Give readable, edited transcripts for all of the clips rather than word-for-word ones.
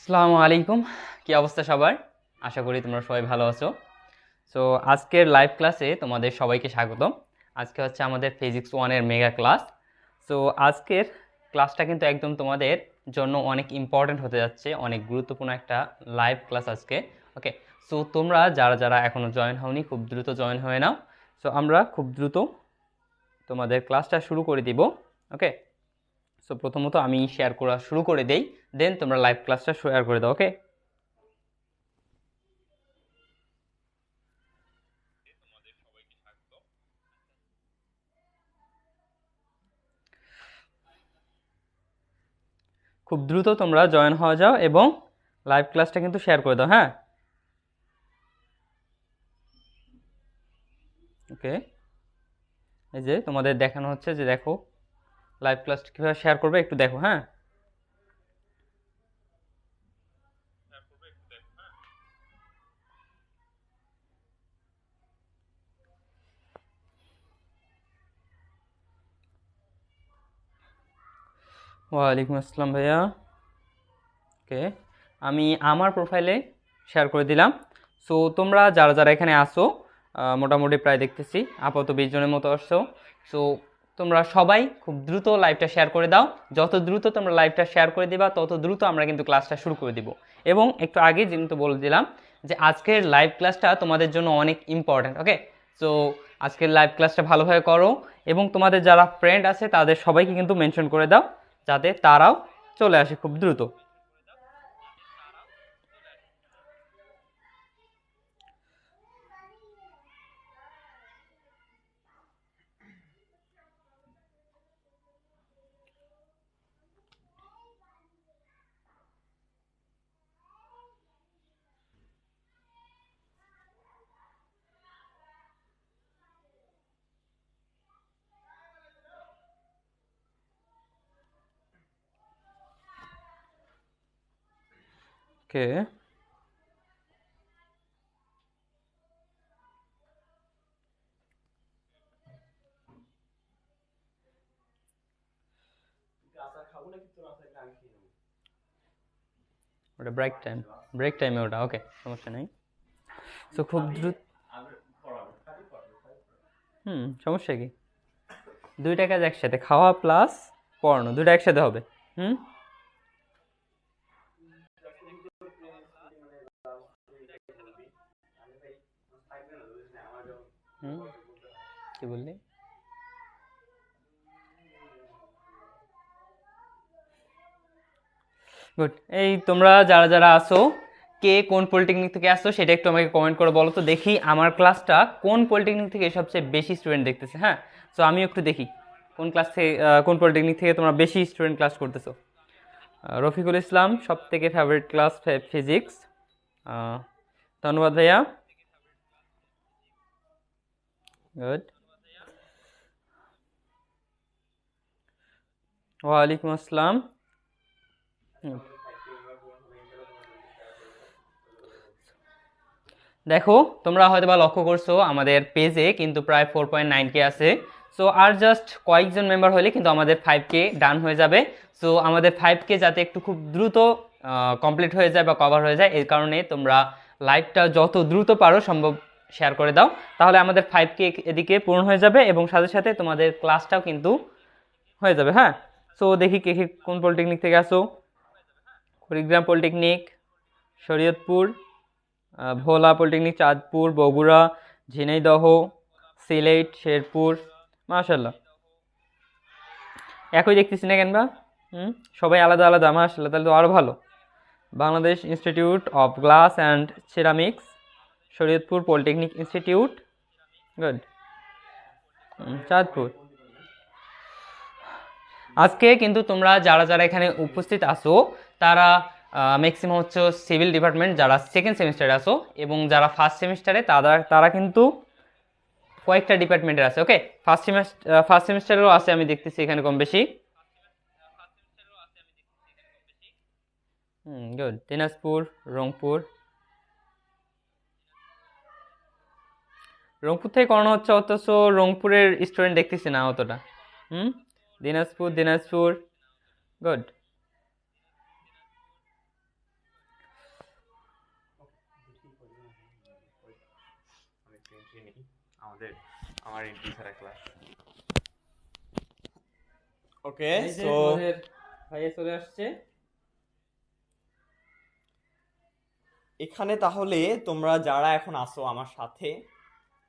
আসসালামু আলাইকুম, কি অবস্থা সবার? আশা করি তোমরা সবাই ভালো আছো। সো আজকের লাইভ ক্লাসে তোমাদের সবাইকে স্বাগতম। আজকে হচ্ছে আমাদের ফিজিক্স 1-এর মেগা ক্লাস। সো আজকের ক্লাসটা কিন্তু একদম তোমাদের জন্য অনেক ইম্পর্ট্যান্ট হতে যাচ্ছে, অনেক গুরুত্বপূর্ণ একটা লাইভ ক্লাস আজকে। ওকে, সো তোমরা যারা যারা এখনও জয়েন হওনি খুব দ্রুত জয়েন হয়ে নাও। সো আমরা খুব দ্রুত তোমাদের ক্লাসটা শুরু করে দিব। ওকে, সো প্রথমত আমি শেয়ার করা শুরু করে দেই, দেন তোমরা লাইভ ক্লাসটা শেয়ার করে দাও। ওকে, খুব দ্রুত তোমরা জয়েন হয়ে যাও এবং লাইভ ক্লাসটা কিন্তু শেয়ার করে দাও। হ্যাঁ, ওকে, এই যে তোমাদের দেখানো হচ্ছে যে দেখো লাইভ ক্লাসটা কীভাবে শেয়ার করবে, একটু দেখো। হ্যাঁ, ওয়ালাইকুম আসসালাম ভাইয়া। ওকে, আমি আমার প্রোফাইলে শেয়ার করে দিলাম। সো তোমরা যারা যারা এখানে আসো, মোটামুটি প্রায় দেখতেছি আপাতত 20 জনের মতো আসছো। সো তোমরা সবাই খুব দ্রুত লাইভটা শেয়ার করে দাও। যত দ্রুত তোমরা লাইভটা শেয়ার করে দিবা তত দ্রুত আমরা কিন্তু ক্লাসটা শুরু করে দিব। এবং একটু আগে কিন্তু বলে দিলাম যে আজকের লাইভ ক্লাসটা তোমাদের জন্য অনেক ইম্পর্ট্যান্ট। ওকে, সো আজকের লাইভ ক্লাসটা ভালোভাবে করো এবং তোমাদের যারা ফ্রেন্ড আছে তাদের সবাইকে কিন্তু মেনশন করে দাও যাতে তারাও চলে আসে খুব দ্রুত। ওকে, ওটা ব্রেক টাইমে ওটা। ওকে, সমস্যা নেই। সো খুব দ্রুত, সমস্যা কি, দুইটা কাজ একসাথে, খাওয়া প্লাস পড়ানো দুইটা একসাথে হবে। হুম, কি বললি? গুড। এই তোমরা যারা যারা আসো, কে কোন পলিটেকনিক থেকে আসছো সেটা একটু আমাকে কমেন্ট করে বলো তো, দেখি আমার ক্লাসটা কোন পলিটেকনিক থেকে সবচেয়ে বেশি স্টুডেন্ট দেখতেছে। হ্যাঁ, সো আমিও একটু দেখি কোন ক্লাস থেকে, কোন পলিটেকনিক থেকে তোমরা বেশি স্টুডেন্ট ক্লাস করতেছো। রফিকুল ইসলাম, সব থেকে ফেভারিট ক্লাস ফিজিক্স। ধন্যবাদ ভাইয়া। গুড। ওয়ালাইকুম আসসালাম। দেখো তোমরা হয়তো বা লক্ষ্য করছো আমাদের পেজে কিন্তু প্রায় 4.9K আছে। সো আর জাস্ট কয়েকজন মেম্বার হলে কিন্তু আমাদের 5K ডান হয়ে যাবে। সো আমাদের 5K যাতে একটু খুব দ্রুত কমপ্লিট হয়ে যায় বা কভার হয়ে যায়, এই কারণে তোমরা লাইভটা যত দ্রুত পারো সম্ভব শেয়ার করে দাও, তাহলে আমাদের 5K এদিকে পূরণ হয়ে যাবে এবং সাথে সাথে তোমাদের ক্লাসটাও কিন্তু হয়ে যাবে। হ্যাঁ, সো দেখি কে কে কোন পলিটেকনিক থেকে আসো। কুড়িগ্রাম পলিটেকনিক, শরীয়তপুর, ভোলা পলিটেকনিক, চাঁদপুর, বগুড়া, ঝিনাইদহ, সিলেট, শেরপুর। মাশাল্লাহ, একই দেখতেছি না কেন বা? সবাই আলাদা আলাদা, মাশাল্লাহ, তাহলে তো আরও ভালো। Bangladesh institute of glass and ceramics, Shariatpur polytechnic institute. Good. Chandpur. আজকে কিন্তু তোমরা যারা যারা এখানে উপস্থিত আসো তারা ম্যাক্সিমাম হচ্ছে সিভিল ডিপার্টমেন্ট, যারা সেকেন্ড সেমিস্টারে আসো, এবং যারা ফার্স্ট সেমিস্টারে তারা কিন্তু কয়েকটা ডিপার্টমেন্টের আছে। ওকে, ফার্স্ট সেমিস্টারেরও আছে, আমি দেখতেছি এখানে কম বেশি। গুড। দিনাজপুর, রংপুর। রংপুর থেকে করানো হচ্ছে, অথচ রংপুরের স্টুডেন্ট দেখতেছি না অতটা। দিনাজপুর। গুড। নেই আমার এন্ট্রি ছাড়া ক্লাস। ওকে, সো আমাদের ভাইয়া চলে আসছে এখানে। তাহলে তোমরা যারা এখন আসো আমার সাথে,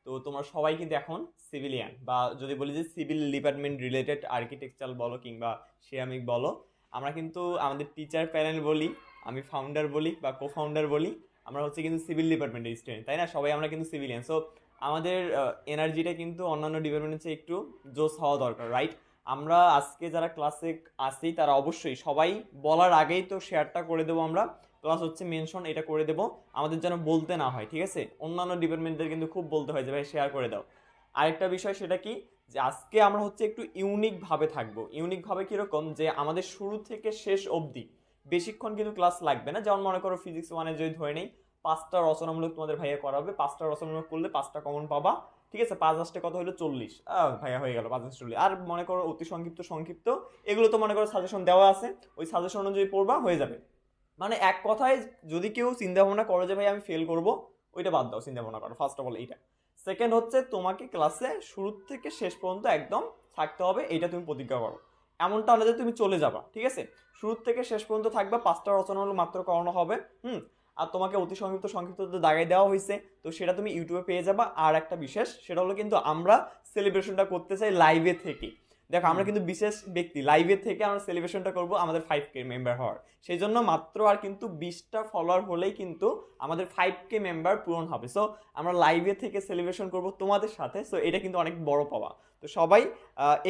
তো তোমরা সবাই কিন্তু এখন সিভিলিয়ান, বা যদি বলি যে সিভিল ডিপার্টমেন্ট রিলেটেড, আর্কিটেকচারাল বলো কিংবা সিরামিক বলো, আমরা কিন্তু আমাদের টিচার প্যানেল বলি, আমি ফাউন্ডার বলি বা কো ফাউন্ডার বলি, আমরা হচ্ছে কিন্তু সিভিল ডিপার্টমেন্টের স্টুডেন্ট, তাই না? সবাই আমরা কিন্তু সিভিলিয়ান। সো আমাদের এনার্জিটা কিন্তু অন্যান্য ডিপার্টমেন্টের চেয়ে একটু জোস হওয়া দরকার, রাইট? আমরা আজকে যারা ক্লাসে আসি তারা অবশ্যই সবাই বলার আগেই তো শেয়ারটা করে দেবো আমরা, প্লাস হচ্ছে মেনশন এটা করে দেবো, আমাদের যেন বলতে না হয়, ঠিক আছে? অন্যান্য ডিপার্টমেন্টদের কিন্তু খুব বলতে হয় যে ভাই শেয়ার করে দাও। আরেকটা বিষয় সেটা কি, যে আজকে আমরা হচ্ছে একটু ইউনিকভাবে থাকবো। ইউনিকভাবে কীরকম, যে আমাদের শুরু থেকে শেষ অবধি বেশিক্ষণ কিন্তু ক্লাস লাগবে না। যেমন মনে করো ফিজিক্স 1-এ যদি ধরে নেই 5টা রচনামূলক তোমাদের ভাইয়া করাবে, 5টা রচনামূলক করলে 5টা কমন পাবা, ঠিক আছে? 5 কত হলো 40, ভাইয়া হয়ে গেল 5 40। আর মনে করো অতি সংক্ষিপ্ত এগুলো তো মনে করো সাজেশন দেওয়া আছে, ওই সাজেশন অনুযায়ী পড়বা, হয়ে যাবে। মানে এক কথায় যদি কেউ চিন্তা ভাবনা করে যে ভাই আমি ফেল করব, ওইটা বাদ দাও, চিন্তা ভাবনা করো, ফার্স্ট অফ অল এইটা। সেকেন্ড হচ্ছে তোমাকে ক্লাসে শুরু থেকে শেষ পর্যন্ত একদম থাকতে হবে, এইটা তুমি প্রতিজ্ঞা করো। এমনটা না যে তুমি চলে যাবা, ঠিক আছে? শুরু থেকে শেষ পর্যন্ত থাকবা, 5টা রচনা মাত্র করানো হবে। আর তোমাকে অতি সংক্ষিপ্ত দাগাই দেওয়া হয়েছে, তো সেটা তুমি ইউটিউবে পেয়ে যাবা। আর একটা বিশেষ সেটা হলো কিন্তু আমরা সেলিব্রেশনটা করতে চাই লাইভে থেকে। দেখো আমরা কিন্তু বিশেষ ব্যক্তি, লাইভে থেকে আমরা সেলিব্রেশনটা করব আমাদের 5K মেম্বার হওয়ার। সেই জন্য মাত্র আর কিন্তু 20টা ফলোয়ার হলেই কিন্তু আমাদের 5K মেম্বার পূরণ হবে। সো আমরা লাইভে থেকে সেলিব্রেশন করব তোমাদের সাথে। সো এটা কিন্তু অনেক বড় পাওয়া। তো সবাই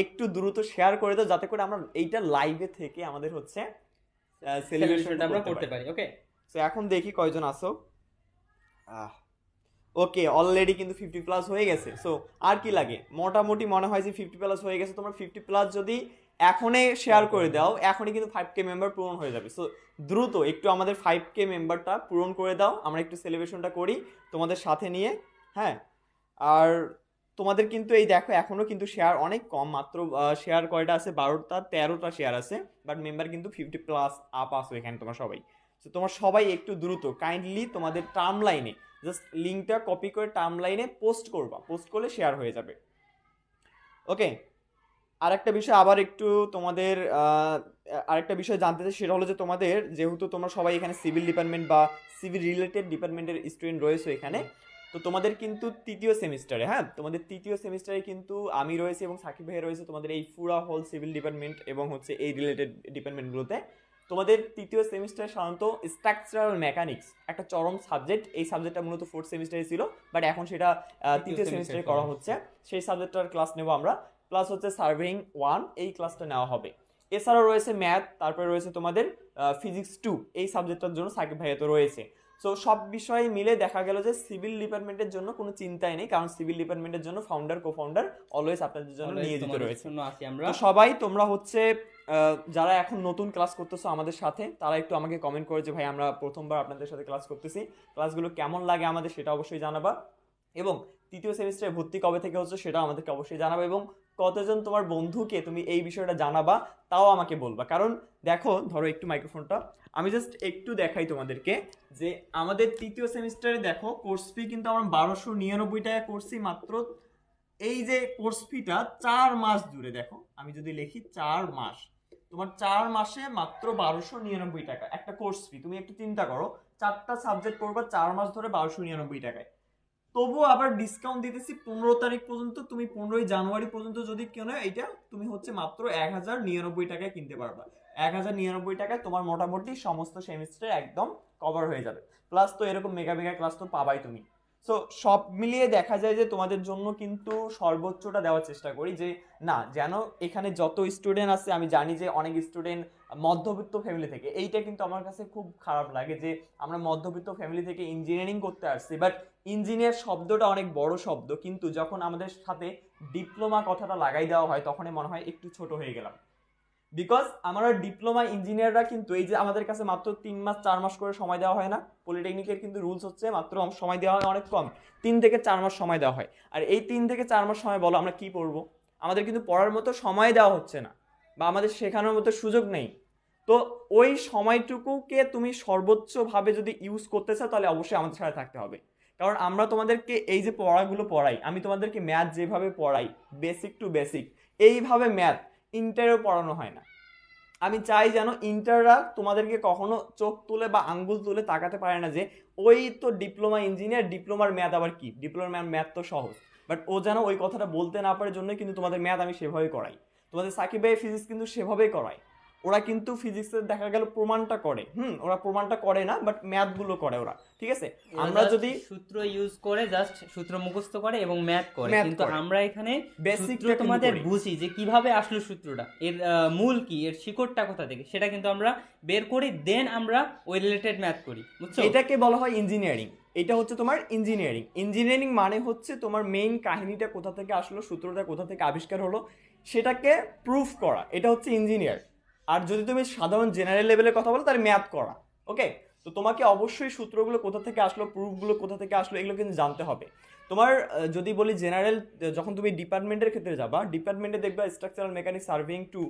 একটু দ্রুত শেয়ার করে দাও, যাতে করে আমরা এইটা লাইভে থেকে আমাদের হচ্ছে সেলিব্রেশনটা আমরা করতে পারি। ওকে, সো এখন দেখি কয়জন আসো। ওকে, অলরেডি কিন্তু 50+ হয়ে গেছে। সো আর কি লাগে, মোটামুটি মনে হয় যে 50+ হয়ে গেছে। তোমরা 50+ যদি এখনই শেয়ার করে দাও, এখনই কিন্তু 5K মেম্বার পূরণ হয়ে যাবে। সো দ্রুত একটু আমাদের 5K মেম্বারটা পূরণ করে দাও, আমরা একটু সেলিব্রেশনটা করি তোমাদের সাথে নিয়ে। হ্যাঁ, আর তোমাদের কিন্তু এই দেখো এখনো কিন্তু শেয়ার অনেক কম, মাত্র শেয়ার কয়টা আছে, 12টা 13টা শেয়ার আছে, বাট মেম্বার কিন্তু 50+ আপ আসো এখানে তোমরা সবাই। তো তোমরা সবাই একটু দ্রুত কাইন্ডলি তোমাদের টার্ম লাইনে জাস্ট লিঙ্কটা কপি করে টার্ম লাইনে পোস্ট করবা, পোস্ট করলে শেয়ার হয়ে যাবে। ওকে, আরেকটা বিষয় আবার একটু তোমাদের আরেকটা বিষয় জানতে চাই, সেটা হলো যে তোমাদের যেহেতু তোমরা সবাই এখানে সিভিল ডিপার্টমেন্ট বা সিভিল রিলেটেড ডিপার্টমেন্টের স্টুডেন্ট রয়েছে এখানে, তো তোমাদের কিন্তু তৃতীয় সেমিস্টারে, হ্যাঁ তোমাদের তৃতীয় সেমিস্টারে কিন্তু আমি রয়েছি এবং সাকিব ভাই রয়েছে তোমাদের এই পুরা হোল সিভিল ডিপার্টমেন্ট এবং হচ্ছে এই রিলেটেড ডিপার্টমেন্টগুলোতে। তোমাদের তৃতীয় সেমিস্টারে সাধারণত স্ট্রাকচারাল মেকানিক্স একটা চরম সাবজেক্ট। এই সাবজেক্টটা মূলত 4th সেমিস্টারে ছিল, বাট এখন সেটা তৃতীয় সেমিস্টারে করা হচ্ছে। সেই সাবজেক্টটার ক্লাস নেব আমরা, প্লাস হচ্ছে সার্ভেইং 1 এই ক্লাসটা নেওয়া হবে। এছাড়াও রয়েছে ম্যাথ, তারপরে রয়েছে তোমাদের ফিজিক্স 2 এই সাবজেক্টটার জন্য সাকিব ভাইয়া তো রয়েছে। সো সব বিষয় মিলে দেখা গেল যে সিভিল ডিপার্টমেন্টের জন্য কোনো চিন্তাই নেই, কারণ সিভিল ডিপার্টমেন্টের জন্য ফাউন্ডার কো ফাউন্ডার অলওয়েজ আপনাদের জন্য নিয়োজিত রয়েছে। তো সবাই তোমরা হচ্ছে যারা এখন নতুন ক্লাস করতেছো আমাদের সাথে, তারা একটু আমাকে কমেন্ট করে যে ভাই আমরা প্রথমবার আপনাদের সাথে ক্লাস করতেছি, ক্লাসগুলো কেমন লাগে আমাদের সেটা অবশ্যই জানাবা। এবং তৃতীয় সেমিস্টারে ভর্তি কবে থেকে হচ্ছে সেটা আমাদেরকে অবশ্যই জানাবা, এবং কতজন তোমার বন্ধুকে তুমি এই বিষয়টা জানাবা তাও আমাকে বলবা। কারণ দেখো, ধরো একটু মাইক্রোফোনটা আমি জাস্ট একটু দেখাই তোমাদেরকে, যে আমাদের তৃতীয় সেমিস্টারে দেখো কোর্স ফি কিন্তু আমরা 1299 টাকা করছি মাত্র। এই যে কোর্স ফিটা 4 মাস জুড়ে, দেখো আমি যদি লিখি 4 মাস, তোমার 4 মাসে মাত্র 1299 টাকা একটা কোর্স ফি। তুমি একটু চিন্তা করো, 4টা সাবজেক্ট পড়বা 4 মাস ধরে 1299 টাকায়। তবুও আবার ডিসকাউন্ট দিতেছি 15 তারিখ পর্যন্ত, তুমি 15ই জানুয়ারি পর্যন্ত যদি কেনো এইটা তুমি হচ্ছে মাত্র 1099 টাকায় কিনতে পারবা। 1099 টাকায় তোমার মোটামুটি সমস্ত সেমিস্টার একদম কভার হয়ে যাবে। প্লাস তো এরকম মেগা মেগা ক্লাস তো পাবাই তুমি। সো সব মিলিয়ে দেখা যায় যে তোমাদের জন্য কিন্তু সর্বোচ্চটা দেওয়ার চেষ্টা করি, যে না যেন এখানে যত স্টুডেন্ট আছে, আমি জানি যে অনেক স্টুডেন্ট মধ্যবিত্ত ফ্যামিলি থেকে, এইটা কিন্তু আমার কাছে খুব খারাপ লাগে যে আমরা মধ্যবিত্ত ফ্যামিলি থেকে ইঞ্জিনিয়ারিং করতে আসছি, বাট ইঞ্জিনিয়ার শব্দটা অনেক বড় শব্দ, কিন্তু যখন আমাদের সাথে ডিপ্লোমা কথাটা লাগাই দেওয়া হয় তখনই মনে হয় একটু ছোট হয়ে গেলাম। বিকজ আমরা ডিপ্লোমা ইঞ্জিনিয়াররা কিন্তু এই যে আমাদের কাছে মাত্র 3 মাস 4 মাস করে সময় দেওয়া হয় না, পলিটেকনিকের কিন্তু রুলস হচ্ছে মাত্র সময় দেওয়া হয় অনেক কম, 3 থেকে 4 মাস সময় দেওয়া হয়। আর এই 3 থেকে 4 মাস সময় বলো আমরা কি পড়বো? আমাদের কিন্তু পড়ার মতো সময় দেওয়া হচ্ছে না, বা আমাদের শেখানোর মতো সুযোগ নেই। তো ওই সময়টুকুকে তুমি সর্বোচ্চভাবে যদি ইউজ করতে চাও তাহলে অবশ্যই আমাদের সাথে থাকতে হবে। কারণ আমরা তোমাদেরকে এই যে পড়াগুলো পড়াই, আমি তোমাদেরকে ম্যাথ যেভাবে পড়াই বেসিক টু বেসিক, এইভাবে ম্যাথ ইন্টারেও পড়ানো হয় না। আমি চাই যেন ইন্টাররা তোমাদেরকে কখনো চোখ তুলে বা আঙ্গুল তুলে তাকাতে পারে না যে ওই তো ডিপ্লোমা ইঞ্জিনিয়ার, ডিপ্লোমার ম্যাথ আবার কি, ডিপ্লোমার ম্যাথ তো সহজ, বাট ও যেন ওই কথাটা বলতে না পারে জন্যই কিন্তু তোমাদের ম্যাথ আমি সেভাবেই করাই। তোমাদের সাকিব ভাই ফিজিক্স কিন্তু সেভাবেই করায়, ওরা কিন্তু ফিজিক্সের দেখা গেল প্রমাণটা করে, ওরা প্রমাণটা করে না বাট ম্যাথগুলো করে ওরা, ঠিক আছে। আমরা যদি সূত্র ইউজ করে জাস্ট সূত্র মুখস্থ করে এবং ম্যাথ করে, কিন্তু আমরা এখানে বেসিক সূত্র তোমাদের বুঝি যে কিভাবে আসলো সূত্রটা, এর মূল কি, এর শিকড়টা কোথা থেকে, সেটা কিন্তু আমরা বের করি, দেন আমরা ওই রিলেটেড ম্যাথ করি, বুঝছো? এটাকে বলা হয় ইঞ্জিনিয়ারিং। এটা হচ্ছে তোমার ইঞ্জিনিয়ারিং। ইঞ্জিনিয়ারিং মানে হচ্ছে তোমার মেইন কাহিনীটা কোথা থেকে আসলো, সূত্রটা কোথা থেকে আবিষ্কার হলো, সেটাকে প্রুফ করা, এটা হচ্ছে ইঞ্জিনিয়ার। আর যদি তুমি সাধারণ জেনারেল লেভেলের কথা বলো তাহলে ম্যাথ করা, ওকে। তো তোমাকে অবশ্যই সূত্রগুলো কোথা থেকে আসলো, প্রুফগুলো কোথা থেকে আসলো, এগুলো কিন্তু জানতে হবে। তোমার যদি বলি জেনারেল, যখন তুমি ডিপার্টমেন্টের ক্ষেত্রে যাবা, ডিপার্টমেন্টে দেখবা স্ট্রাকচারাল মেকানিক্স, সার্ভেইং টু,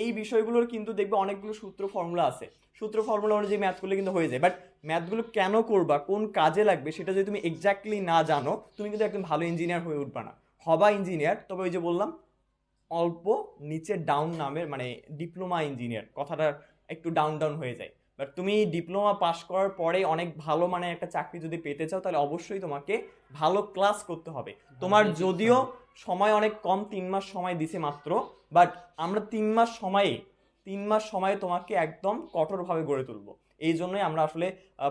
এই বিষয়গুলোর কিন্তু দেখবে অনেকগুলো সূত্র ফর্মুলা আছে। সূত্র ফর্মুলা অনুযায়ী ম্যাথগুলো কিন্তু হয়ে যায়, বাট ম্যাথগুলো কেন করবা, কোন কাজে লাগবে, সেটা যদি তুমি এক্স্যাক্টলি না জানো, তুমি কিন্তু একদম ভালো ইঞ্জিনিয়ার হয়ে উঠবা না। হবা ইঞ্জিনিয়ার, তবে ওই যে বললাম অল্প নিচে ডাউন নামের, মানে ডিপ্লোমা ইঞ্জিনিয়ার কথাটা একটু ডাউন ডাউন হয়ে যায়। বাট তুমি ডিপ্লোমা পাস করার পরে অনেক ভালো মানে একটা চাকরি যদি পেতে চাও, তাহলে অবশ্যই তোমাকে ভালো ক্লাস করতে হবে। তোমার যদিও সময় অনেক কম, 3 মাস সময় দিছে মাত্র, বাট আমরা 3 মাস সময়ে তোমাকে একদম কঠোরভাবে গড়ে তুলবো। এই জন্যই আমরা আসলে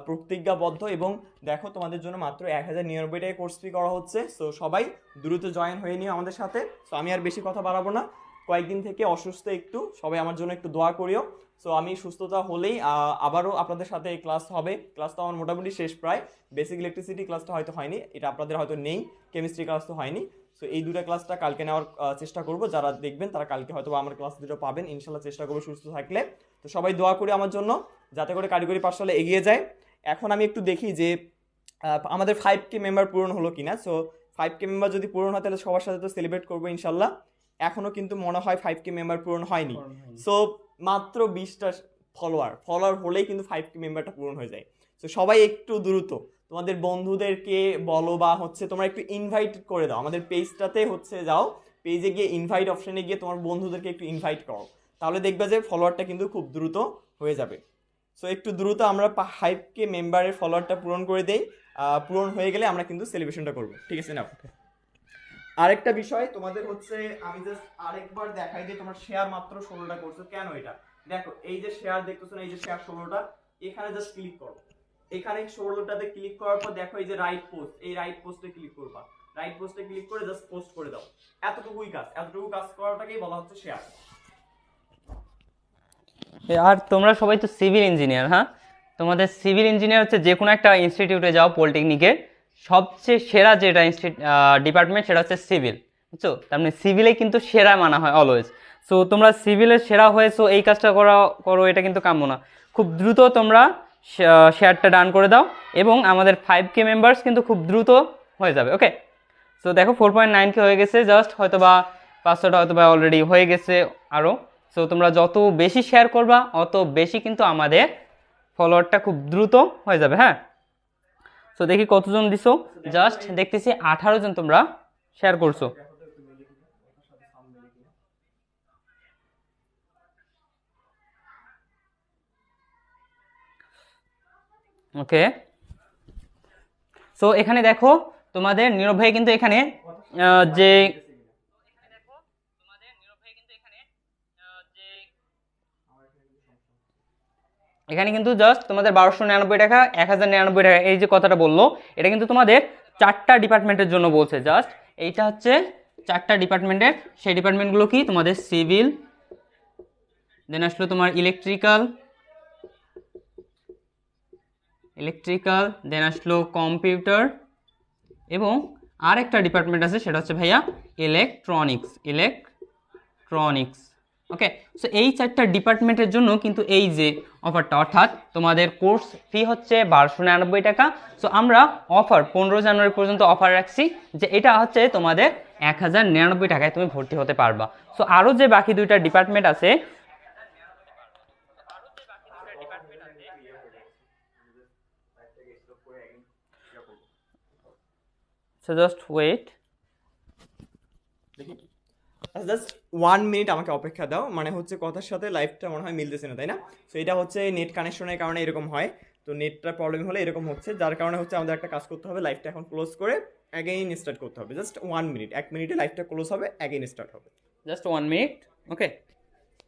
প্রতিজ্ঞাবদ্ধ। এবং দেখো তোমাদের জন্য মাত্র 1099 টাকা কোর্স ফি করা হচ্ছে। সো সবাই দ্রুত জয়েন হয়ে নিও আমাদের সাথে। সো আমি আর বেশি কথা বাড়াবো না, কয়েকদিন থেকে অসুস্থ একটু, সবাই আমার জন্য একটু দোয়া করিও। সো আমি সুস্থতা হলেই আবারও আপনাদের সাথে এই ক্লাস হবে। ক্লাস তো আমার মোটামুটি শেষ প্রায়। বেসিক ইলেকট্রিসিটি ক্লাসটা হয়তো হয়নি, এটা আপনাদের হয়তো নেই। কেমিস্ট্রি ক্লাস তো হয়নি। সো এই দুটো ক্লাসটা কালকে নেওয়ার চেষ্টা করব। যারা দেখবেন তারা কালকে হয়তো আমার ক্লাস দুটো পাবেন ইনশাল্লাহ, চেষ্টা করবো সুস্থ থাকলে। তো সবাই দোয়া করি আমার জন্য, যাতে করে কারিগরি পাঠশালা এগিয়ে যায়। এখন আমি একটু দেখি যে আমাদের 5K মেম্বার পূরণ হলো কিনা। সো 5K মেম্বার যদি পূরণ হয় তাহলে সবার সাথে তো সেলিব্রেট করবো ইনশাল্লাহ। এখনো কিন্তু মনে হয় 5K মেম্বার পূরণ হয়নি। সো মাত্র 20টা ফলোয়ার হলেই কিন্তু 5K মেম্বারটা পূরণ হয়ে যায়। সো সবাই একটু দ্রুত তোমাদের বন্ধুদেরকে বলো, বা হচ্ছে তোমরা একটু ইনভাইট করে দাও। আমাদের পেজটাতে হচ্ছে যাও, পেজে গিয়ে ইনভাইট অপশনে গিয়ে তোমার বন্ধুদেরকে একটু ইনভাইট করো, তাহলে দেখবে যে ফলোয়ারটা কিন্তু খুব দ্রুত হয়ে যাবে। সো একটু দ্রুত আমরা 5K মেম্বারের ফলোয়ারটা পূরণ করে দেই। পূরণ হয়ে গেলে আমরা কিন্তু সেলিব্রেশনটা করবো, ঠিক আছে না? আরেকটা বিষয় তোমাদের হচ্ছে, আমি জাস্ট আরেকবার দেখাই যে তোমার শেয়ার মাত্র 16টা করছো। কেন এটা দেখো, এই যে শেয়ার দেখতেছো না, এই যে শেয়ার 16টা, এখানে জাস্ট ক্লিক করো। এখানে 16টাতে ক্লিক করার পর দেখো এই যে রাইট পোস্ট, এই রাইট পোস্টে ক্লিক করবা। রাইট পোস্টে ক্লিক করে জাস্ট পোস্ট করে দাও। এতটুকু কাজ করাটাকেই বলা হচ্ছে শেয়ার। আর তোমরা সবাই তো সিভিল ইঞ্জিনিয়ার, হ্যাঁ? তোমাদের সিভিল ইঞ্জিনিয়ার হচ্ছে যে কোনো একটা ইনস্টিটিউটে যাও, পলিটেকনিকের সবচেয়ে সেরা যেটা ডিপার্টমেন্ট সেটা হচ্ছে সিভিল, বুঝছো? তার মানে সিভিলে কিন্তু সেরা মানা হয় অলওয়েজ। সো তোমরা সিভিলের সেরা হয়েছো, এই কাজটা করো, এটা কিন্তু কাম্য না। খুব দ্রুত তোমরা শেয়ারটা ডান করে দাও, এবং আমাদের 5K মেম্বার্স কিন্তু খুব দ্রুত হয়ে যাবে, ওকে? সো দেখো 4.9K হয়ে গেছে, জাস্ট হয়তো বা 500টা হয়তো বা অলরেডি হয়ে গেছে আরও। সো তোমরা যত বেশি শেয়ার করবা অত বেশি কিন্তু আমাদের ফলোয়ারটা খুব দ্রুত হয়ে যাবে, হ্যাঁ? সো দেখি কতজন দিছো, জাস্ট দেখতেছি 18 জন তোমরা শেয়ার করছো। ওকে, সো এখানে দেখো তোমাদের নীরব ভাই কিন্তু এখানে যে এখানে কিন্তু জাস্ট তোমাদের 1299 টাকা, 1099 টাকা, এই যে কথাটা বললো, এটা কিন্তু তোমাদের 4টা ডিপার্টমেন্টের জন্য বলছে। জাস্ট এইটা হচ্ছে 4টা ডিপার্টমেন্টের। সেই ডিপার্টমেন্টগুলো কি, তোমাদের সিভিল, দেন আসলো তোমার ইলেকট্রিক্যাল, দেন আসলো কম্পিউটার, এবং আর একটা ডিপার্টমেন্ট আছে সেটা হচ্ছে ভাইয়া ইলেকট্রনিক্স। ওকে, সো এই 4টা ডিপার্টমেন্টের জন্য কিন্তু এই যে অফারটা, অর্থাৎ তোমাদের কোর্স ফি হচ্ছে 1299 টাকা। সো আমরা অফার 15 জানুয়ারি পর্যন্ত অফার রাখছি, যে এটা হচ্ছে তোমাদের 1099 টাকায় তুমি ভর্তি হতে পারবা। সো আরও যে বাকি 2টা ডিপার্টমেন্ট আছে, so just wait. Just 1 minute আমাকে অপেক্ষা দাও, মানে হচ্ছে কথার সাথে লাইভটা মনে হয় মিলতেছে না, তাই না? সো এটা হচ্ছে নেট কানেকশনের কারণে এরকম হয়, তো নেটটা প্রবলেম হলে এরকম হচ্ছে, যার কারণে হচ্ছে আমাদের একটা কাজ করতে হবে, লাইভটা এখন ক্লোজ করে অ্যাগেইন স্টার্ট করতে হবে। জাস্ট 1 মিনিট, 1 মিনিটে লাইভটা ক্লোজ হবে, অ্যাগেইন স্টার্ট হবে। জাস্ট 1 মিনিট, ওকে।